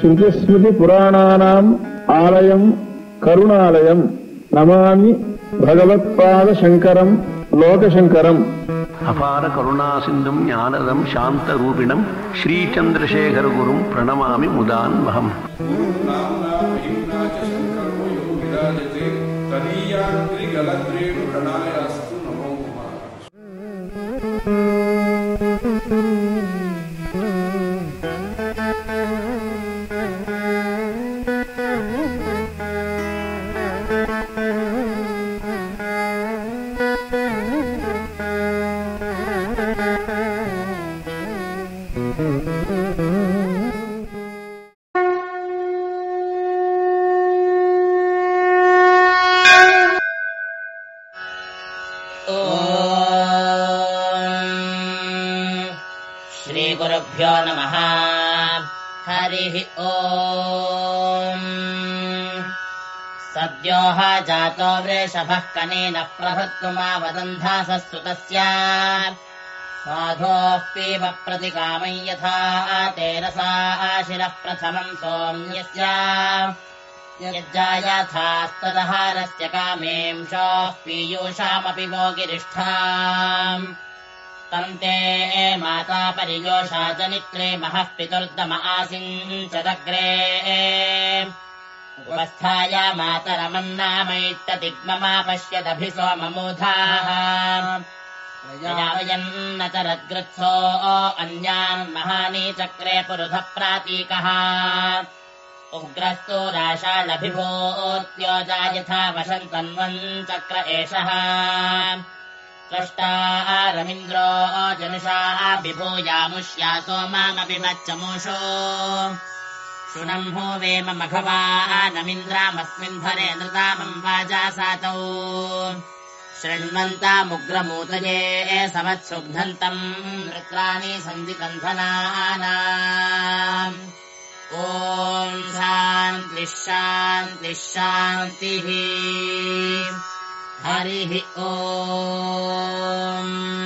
ಶ್ರುತಿಸ್ಮೃತಿ ಪುರಾಣಾನಾಂ ಆಲಯಂ ಕರುಣಾಲಯಂ ನಮಾಮಿ ಭಗವತ್ಪಾದ ಶಂಕರಂ ಲೋಕಶಂಕರಂ. ಅಪಾರ ಕರುಣಾ ಸಿಂಧುಂ ಜ್ಞಾನದಂ ಶಾಂತರೂಪಿಣಂ ಶ್ರೀಚಂದ್ರಶೇಖರ ಗುರುಂ ಪ್ರಣಮಾಮಿ ಮುದಾನ್ವಹಂ. श्रीगुरुभ्यो नमः. हरिः ओम्. सद्योः जातो वृषभः कनेन प्रभृत्तुमावदन्धासस्तुतस्य साधोः पीव प्रतिकामं यथा तेरसा शिरः प्रथमम् सोम्यस्य यज्जायथास्तदहारस्य कामेंशोः पीयूषामपि मोगिरिष्ठाम् तन्ते माता परियोषा जनित्रे महः पितुर्दम आसिञ्चदग्रे उपस्थाय मातरमन्नामैट्टदिग्ममापश्यदभिसोममूधाः वयन्न चरद्गृत्सो अन्यान् महानी चक्रे पुरुधः प्रातीकः उग्रस्तु राशालभिभूत्योजा यथा वशन्तन्वन् चक्र एषः त्वष्टारमिन्द्रो जनुषा विभूयामुष्या सोमामपि मच्चमूषो शृणम्हो वेम मघवानमिन्द्रामस्मिन् भरे नृतामम् वाजासातौ शृण्वन्तामुग्रमूतये समत्सुग्धन्तम् वृत्राणि सन्धिकन्धनानाम्. ॐ शान्तिः शान्तिः शान्तिः. हरिः ओम्.